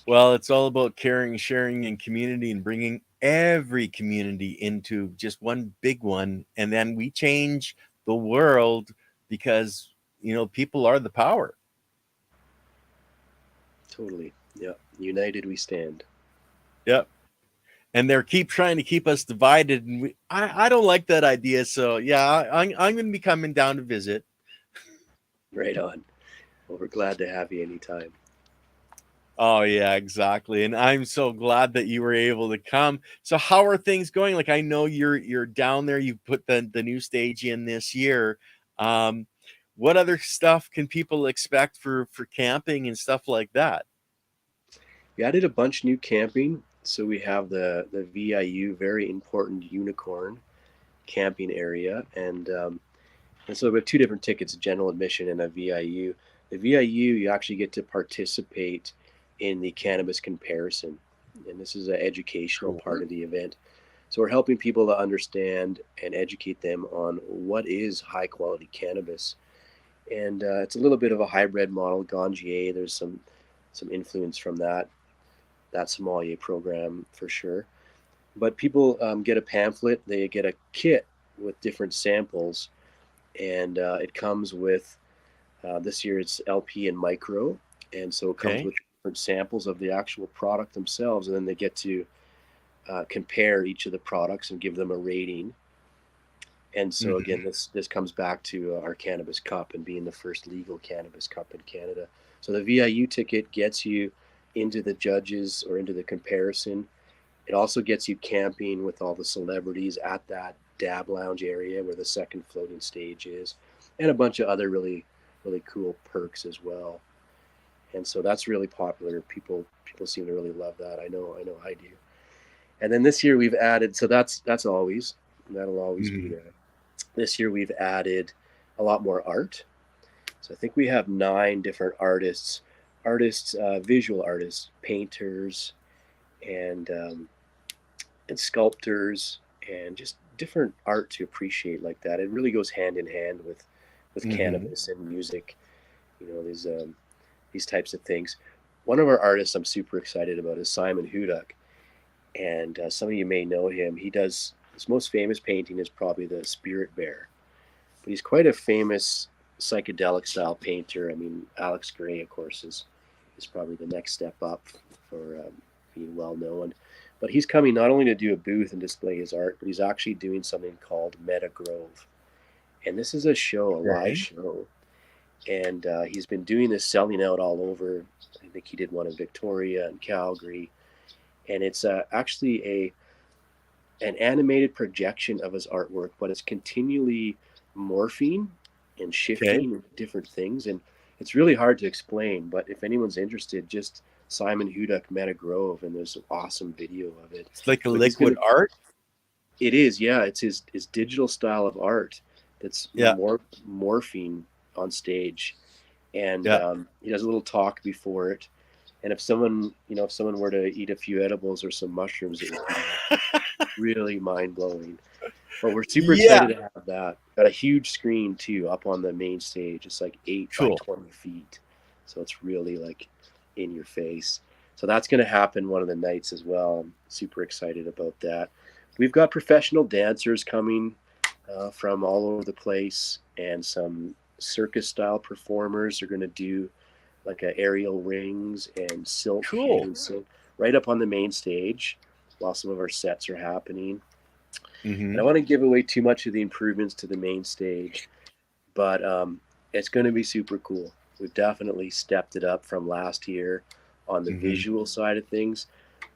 Well, it's all about caring, sharing, and community, and bringing every community into just one big one. And then we change the world because, people are the power. Totally. Yeah. United we stand. Yep. And they're keep trying to keep us divided, and I don't like that idea. So yeah, I'm going to be coming down to visit. Right on. Well, we're glad to have you anytime. Oh yeah, exactly. And I'm so glad that you were able to come. So how are things going? Like I know you're down there. You put the new stage in this year. Um, what other stuff can people expect for camping and stuff like that? We added a bunch new camping. So we have the VIU, very important unicorn camping area. And so we have two different tickets, general admission and a VIU. The VIU, you actually get to participate in the cannabis comparison. And this is an educational Cool. part of the event. So we're helping people to understand and educate them on what is high quality cannabis. And it's a little bit of a hybrid model, Ganjier. There's some influence from that sommelier program for sure. But people get a pamphlet, they get a kit with different samples, and it comes with this year it's LP and micro, and so it comes Okay. with different samples of the actual product themselves, and then they get to compare each of the products and give them a rating. And so Mhm. again, this comes back to our cannabis cup and being the first legal cannabis cup in Canada. So the VIU ticket gets you into the judges or into the comparison. It also gets you camping with all the celebrities at that dab lounge area where the second floating stage is, and a bunch of other really cool perks as well. And so that's really popular. People seem to really love that. I know I do. And then this year we've added, so that's always, that'll always be Mhm. there. This year we've added a lot more art. So I think we have 9 different artists, visual artists, painters, and and sculptors, and just different art to appreciate like that. It really goes hand in hand with Mhm. cannabis and music. You know, these types of things. One of our artists I'm super excited about is Simon Hudak, and some of you may know him. He does his most famous painting is probably the Spirit Bear, but he's quite a famous psychedelic style painter. I mean, Alex Gray, of course, is probably the next step up for being well known. But he's coming not only to do a booth and display his art, but he's actually doing something called Meta Grove. And this is a show, a live Okay. show. And he's been doing this, selling out all over. I think he did one in Victoria and Calgary. And it's actually an animated projection of his artwork, but it's continually morphing and Okay. shifting into different things. And it's really hard to explain, but if anyone's interested, just Simon Hudak Meta Grove, and there's an awesome video of it. It's like a But he's gonna, liquid art. it is, yeah, it's his digital style of art that's Yeah. morphing on stage, and Yeah. he does a little talk before it. And if someone, if someone were to eat a few edibles or some mushrooms, it would be really mind blowing. But we're super Yeah. excited to have that. Got a huge screen too up on the main stage. It's like 8 by Cool. 20 feet, so it's really like in your face. So that's going to happen one of the nights as well. I'm super excited about that. We've got professional dancers coming from all over the place, and some circus style performers are going to do like aerial rings and silk Cool. hanging silk right up on the main stage while some of our sets are happening. I don't Mhm. want to give away too much of the improvements to the main stage, but it's going to be super cool. We've definitely stepped it up from last year on the Mhm. visual side of things.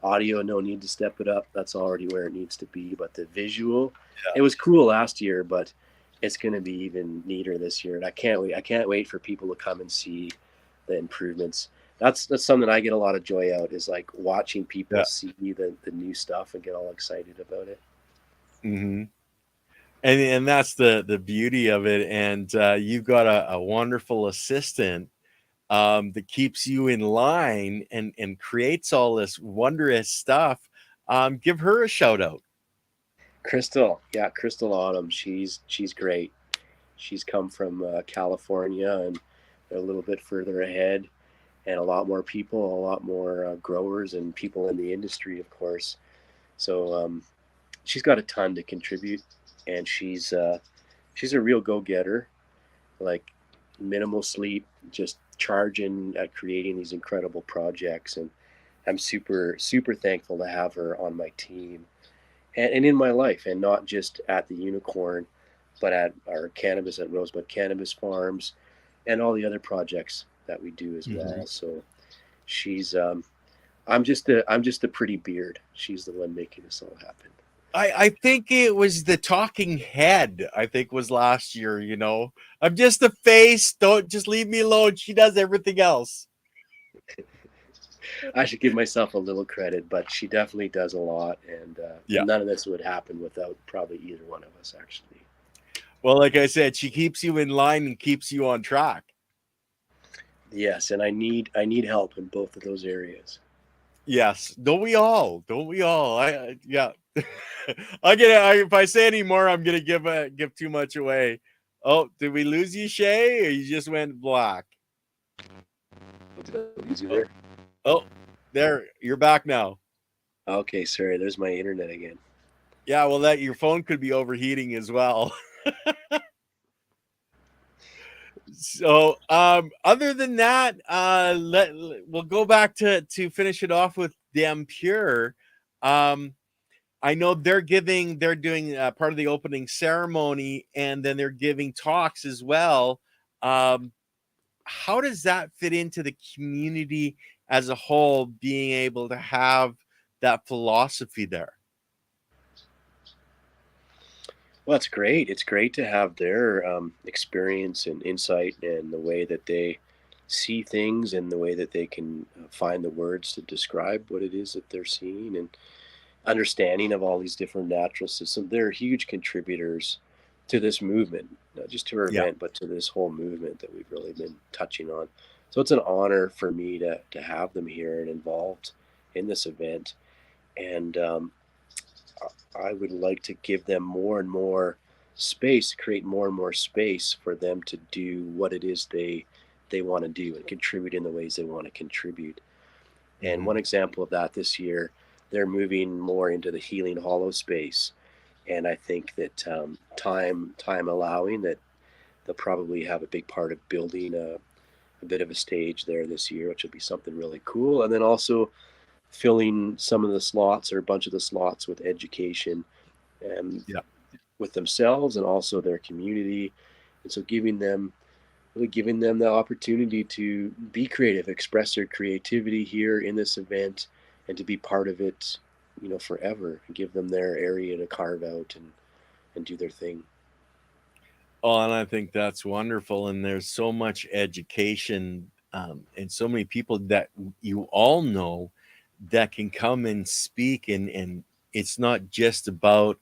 Audio, no need to step it up. That's already where it needs to be. But the visual, it was cool last year, but it's going to be even neater this year. And I can't wait. I can't wait for people to come and see the improvements. That's something I get a lot of joy out, is like watching people Yeah. see the new stuff and get all excited about it. Mhm. And that's the beauty of it. And you've got a wonderful assistant that keeps you in line and creates all this wondrous stuff. Give her a shout out. Crystal, yeah, Crystal Autumn. She's great. She's come from California, and they're a little bit further ahead, and a lot more people, a lot more growers and people in the industry, of course. So she's got a ton to contribute, and she's a real go getter. Like minimal sleep, just charging at creating these incredible projects. And I'm super, super thankful to have her on my team and in my life, and not just at the Unicorn, but at our cannabis at Rosebud Cannabis Farms and all the other projects that we do as well. So she's I'm just a pretty beard. She's the one making this all happen. I think it was the talking head, I think was last year, you know. I'm just a face. Don't just leave me alone. She does everything else. I should give myself a little credit, but she definitely does a lot, Yeah. and none of this would happen without probably either one of us, actually. Well, like I said, she keeps you in line and keeps you on track. Yes, and I need help in both of those areas. Yes. Don't we all? Don't we all? Yeah. If I say any more, I'm gonna give too much away. Oh, did we lose you, Shay, or you just went black? Did I lose you there? Oh, there, you're back now. Okay, sorry. There's my internet again. Yeah, well, that your phone could be overheating as well. So, other than that, we'll go back to finish it off with Damn Pure. I know they're doing part of the opening ceremony, and then they're giving talks as well. How does that fit into the community as a whole, being able to have that philosophy there? Well, it's great. It's great to have their experience and insight and the way that they see things and the way that they can find the words to describe what it is that they're seeing and understanding of all these different natural systems. They're huge contributors to this movement, not just to our Yeah. event, but to this whole movement that we've really been touching on. So it's an honor for me to have them here and involved in this event. And I would like to give them more and more space, create more and more space for them to do what it is they want to do and contribute in the ways they want to contribute. And one example of that this year, they're moving more into the healing hollow space. And I think that time allowing, that they'll probably have a big part of building a bit of a stage there this year, which will be something really cool. And then also filling some of the slots or a bunch of the slots with education and Yeah. with themselves and also their community. And so really giving them the opportunity to be creative, express their creativity here in this event, and to be part of it, forever, and give them their area to carve out and do their thing. Oh, and I think that's wonderful. And there's so much education, and so many people that you all know that can come and speak. And it's not just about,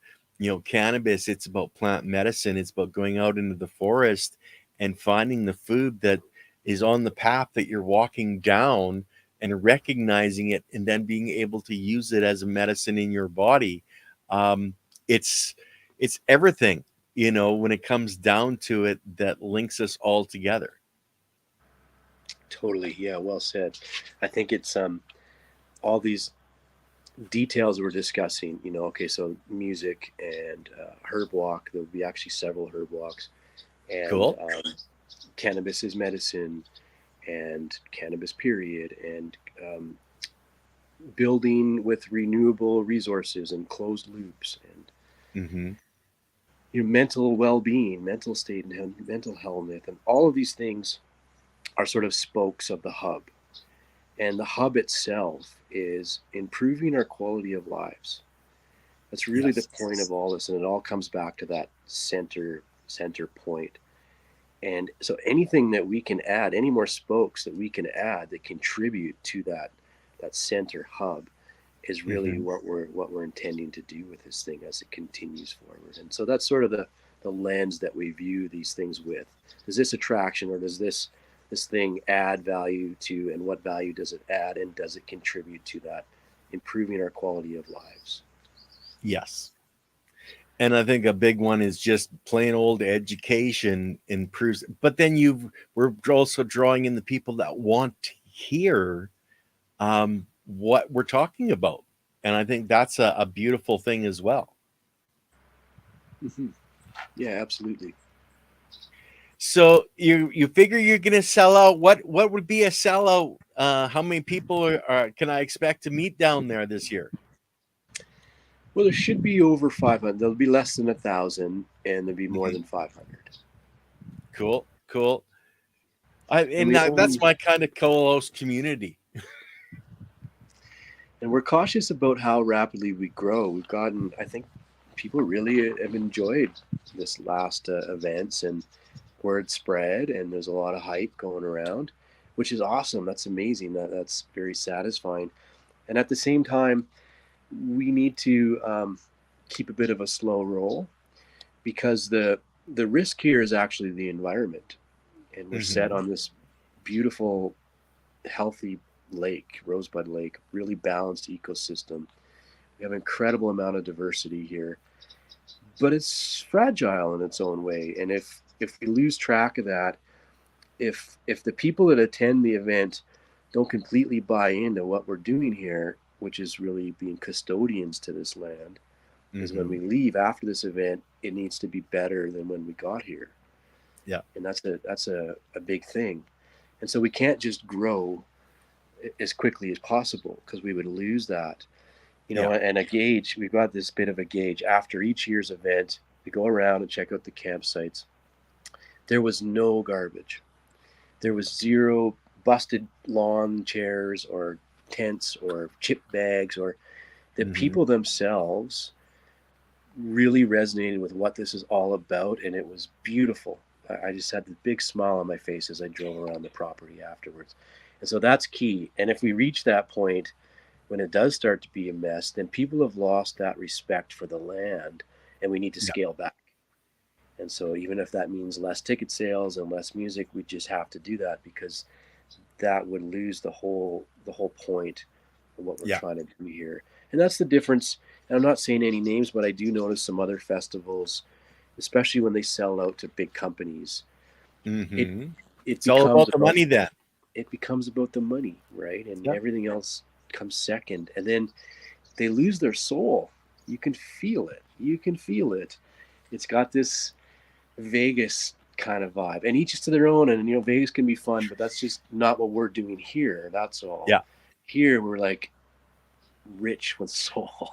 cannabis. It's about plant medicine. It's about going out into the forest and finding the food that is on the path that you're walking down, and recognizing it, and then being able to use it as a medicine in your body. Um, it's everything, when it comes down to it, that links us all together. Totally. Yeah, well said. I think it's all these details we're discussing, okay, so music and herb walk. There'll be actually several herb walks, and Cool. Cannabis is medicine, and cannabis period, and building with renewable resources and closed loops, and mental well-being, mental state, and mental health, and all of these things are sort of spokes of the hub. And the hub itself is improving our quality of lives. That's really the point of all this, and it all comes back to that center point. And so anything that we can add, any more spokes that we can add that contribute to that center hub, is really what we're intending to do with this thing as it continues forward. And so that's sort of the lens that we view these things with. Does this attraction, or does this thing add value to, and what value does it add, and does it contribute to that improving our quality of lives? Yes. And I think a big one is just plain old education improves, but then we're also drawing in the people that want to hear what we're talking about. And I think that's a beautiful thing as well. Yeah, absolutely. So you figure you're gonna sell out. What would be a sellout? How many people can I expect to meet down there this year? Well, there should be over 500. There'll be less than 1,000, and there'll be more Mhm. than 500. Cool, cool. I And and we that's only my kind of close community. and we're cautious about how rapidly we grow. We've gotten, I think, people really have enjoyed this last events, and word spread, and there's a lot of hype going around, which is awesome. That's amazing. That's very satisfying. And at the same time, we need to keep a bit of a slow roll, because the risk here is actually the environment, and we're set Hmm. on this beautiful, healthy lake, Rosebud Lake, really balanced ecosystem. We have an incredible amount of diversity here, but it's fragile in its own way. And if we lose track of that, if the people that attend the event don't completely buy into what we're doing here, which is really being custodians to this land, is when we Hmm. leave after this event, it needs to be better than when we got here. Yeah, And that's a big thing. And so we can't just grow as quickly as possible, because we would lose that. yeah. And a gauge, we've got this bit of a gauge after each year's event. We go around and check out the campsites. There was no garbage. There was zero busted lawn chairs or tents or chip bags, or the Hmm. people themselves really resonated with what this is all about, and it was beautiful. I just had this big smile on my face as I drove around the property afterwards. And so that's key. And if we reach that point when it does start to be a mess, then people have lost that respect for the land, and we need to Yeah, scale back. And so even if that means less ticket sales and less music, we just have to do that, because that would lose the whole point of what we're yeah. trying to do here. And that's the difference. And I'm not saying any names, but I do notice some other festivals, especially when they sell out to big companies, it Hmm. it It's all becomes about the about money then. it becomes about the money, right? And Yeah. everything else comes second. And then they lose their soul. You can feel it. You can feel it. It's got this Vegas kind of vibe, and each is to their own. And Vegas can be fun, but that's just not what we're doing here. That's all. Yeah. Here we're like rich with soul,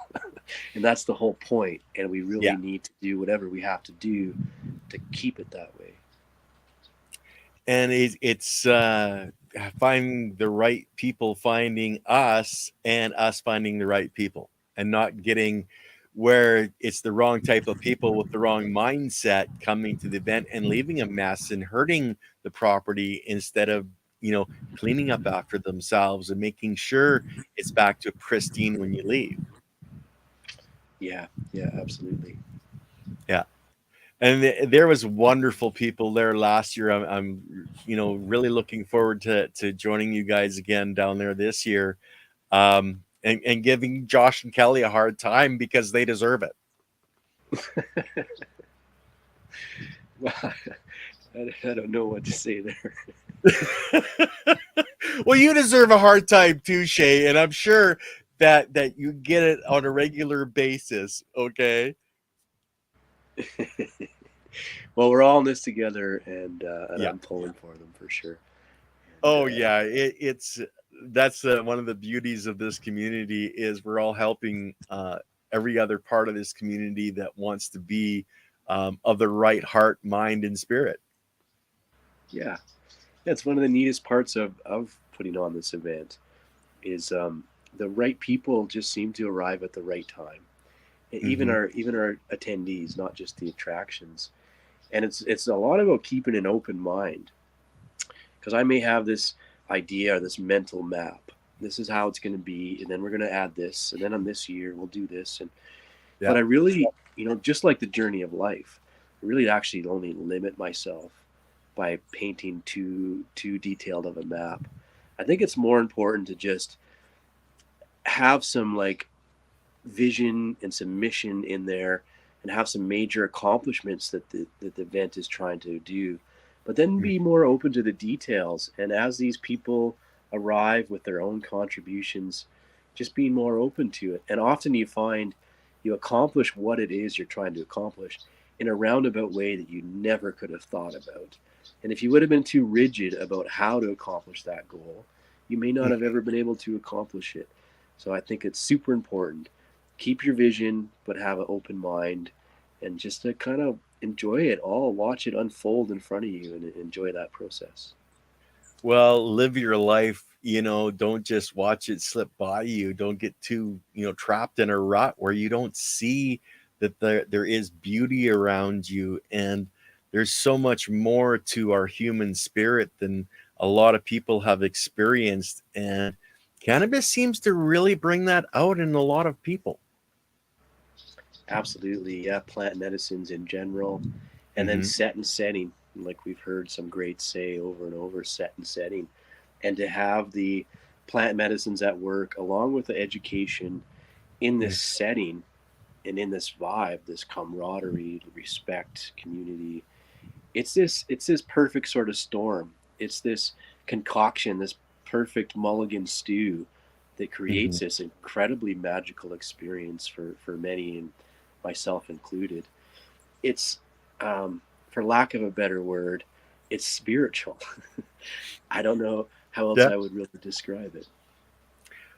and that's the whole point. And we Yeah. really need to do whatever we have to do to keep it that way. And it's finding the right people, finding us, and us finding the right people, and not getting where it's the wrong type of people with the wrong mindset coming to the event and leaving a mess and hurting the property, instead of cleaning up after themselves and making sure it's back to pristine when you leave. Yeah, yeah, absolutely. Yeah. And there was wonderful people there last year. I'm really looking forward to joining you guys again down there this year, and giving Josh and Kelly a hard time because they deserve it. Well, I don't know what to say there. Well, you deserve a hard time too, Shay, and I'm sure that you get it on a regular basis. Okay. Well, we're all in this together, and Yeah. I'm pulling for them for sure. And Oh yeah. It's that's one of the beauties of this community is we're all helping every other part of this community that wants to be of the right heart, mind, and spirit. yeah, that's one of the neatest parts of putting on this event is the right people just seem to arrive at the right time. Even Hmm. our attendees, not just the attractions. And it's a lot about keeping an open mind, because I may have this idea or this mental map. This is how it's going to be, and then we're going to add this, and then on this year we'll do this. And Yeah. but I really, just like the journey of life, I really actually only limit myself by painting too detailed of a map. I think it's more important to just have some like vision and some mission in there, and have some major accomplishments that the event is trying to do, but then Mm. be more open to the details. And as these people arrive with their own contributions, just being more open to it. And often you find you accomplish what it is you're trying to accomplish in a roundabout way that you never could have thought about. And if you would have been too rigid about how to accomplish that goal, you may not have ever been able to accomplish it. So I think it's super important. Keep your vision, but have an open mind, and just to kind of enjoy it all, watch it unfold in front of you and enjoy that process. Well, live your life, don't just watch it slip by you. Don't get too, trapped in a rut where you don't see that there is beauty around you. And there's so much more to our human spirit than a lot of people have experienced. And cannabis seems to really bring that out in a lot of people. Absolutely, yeah. Plant medicines in general, and then Hmm. set and setting, like we've heard some greats say over and over, set and setting, and to have the plant medicines at work along with the education in this setting and in this vibe, this camaraderie, respect, community. It's this perfect sort of storm. It's this concoction, this perfect mulligan stew that Hmm. creates this incredibly magical experience for many, and myself included. It's for lack of a better word, it's spiritual. I don't know how else Yeah. I would really describe it.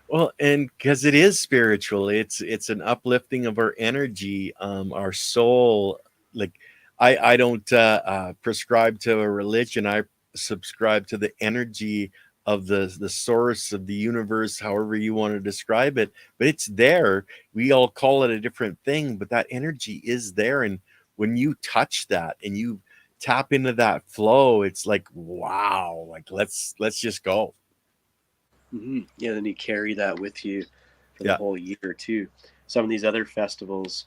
Well, and because it is spiritual, it's an uplifting of our energy, our soul. Like, I don't prescribe to a religion. I subscribe to the energy of the source of the universe, however you want to describe it. But it's there. We all call it a different thing, but that energy is there. And when you touch that and you tap into that flow, it's like, wow, like let's just go. Yeah, then you carry that with you for the Yeah. whole year too. Some of these other festivals,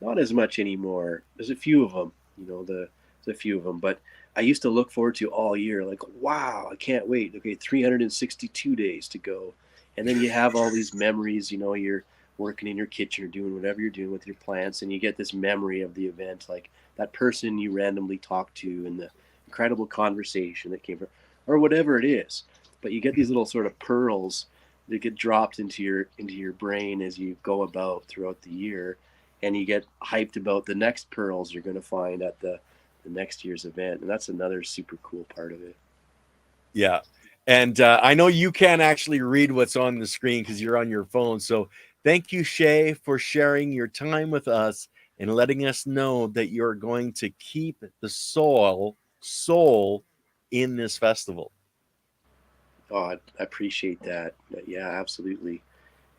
not as much anymore. There's a few of them, there's a few of them, but I used to look forward to all year. Like, wow, I can't wait. Okay, 362 days to go, and then you have all these memories. You're working in your kitchen or doing whatever you're doing with your plants, and you get this memory of the event, like that person you randomly talked to, and the incredible conversation that came from, or whatever it is. But you get these little sort of pearls that get dropped into your brain as you go about throughout the year, and you get hyped about the next pearls you're going to find at the next year's event, and that's another super cool part of it. Yeah. And I know you can't actually read what's on the screen because you're on your phone. So thank you, Shay, for sharing your time with us and letting us know that you're going to keep the soul in this festival. Oh, I appreciate that. Yeah, absolutely.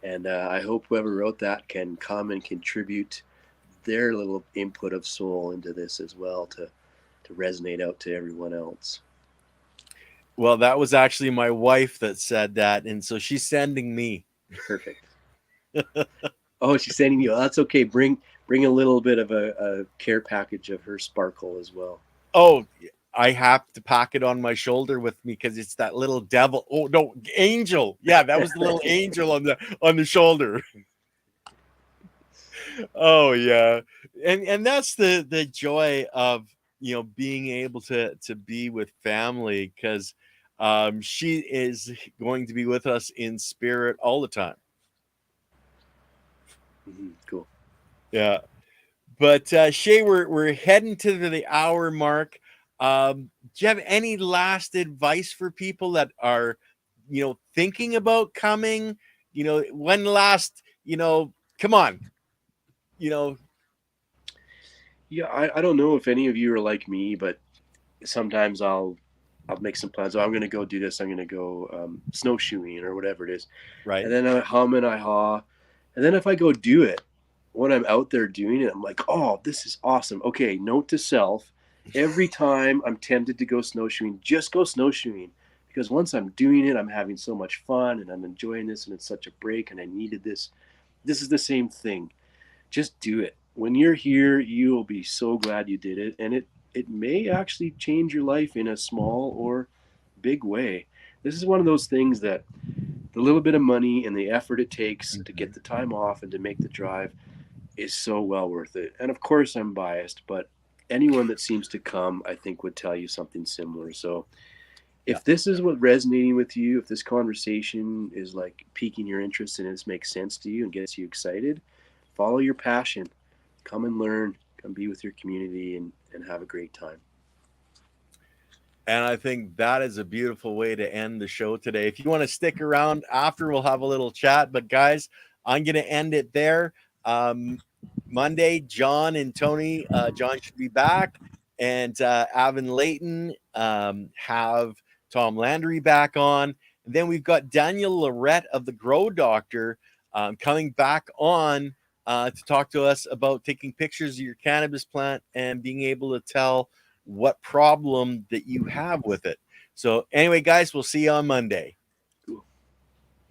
And I hope whoever wrote that can come and contribute their little input of soul into this as well, to resonate out to everyone else. Well, that was actually my wife that said that. And so she's sending me. Perfect. Oh, she's sending you. Oh, that's okay. Bring a little bit of a care package of her sparkle as well. Oh, I have to pack it on my shoulder with me because it's that little devil. Oh no, angel. Yeah, that was the little angel on the shoulder. Oh yeah, and that's the joy of being able to be with family because she is going to be with us in spirit all the time. Cool. Yeah. But Shay, we're heading to the hour mark. Do you have any last advice for people that are, thinking about coming? One last, come on, you know, Yeah, I don't know if any of you are like me, but sometimes I'll make some plans. Oh, I'm gonna go do this. I'm gonna go snowshoeing or whatever it is, right? and then I hum and I haw, and then if I go do it, when I'm out there doing it, I'm like, oh, this is awesome. Okay, note to self: every time I'm tempted to go snowshoeing, just go snowshoeing, because once I'm doing it, I'm having so much fun and I'm enjoying this, and it's such a break, and I needed this. This is the same thing. Just do it. When you're here, you will be so glad you did it, and it may actually change your life in a small or big way. This is one of those things that the little bit of money and the effort it takes to Mhm. get the time off and to make the drive is so well worth it. And of course, I'm biased, but anyone that seems to come, I think, would tell you something similar. So Yeah. if this is what resonating with you, if this conversation is like piquing your interest and this makes sense to you and gets you excited, follow your passion. Come and learn, come be with your community, and have a great time. And I think that is a beautiful way to end the show today. If you want to stick around after, we'll have a little chat. But guys, I'm going to end it there. Monday, John and Tony, John should be back, and Avon Layton, have Tom Landry back on. And then we've got Daniel Lorette of the Grow Doctor coming back on to talk to us about taking pictures of your cannabis plant and being able to tell what problem that you have with it. So anyway, guys, we'll see you on Monday.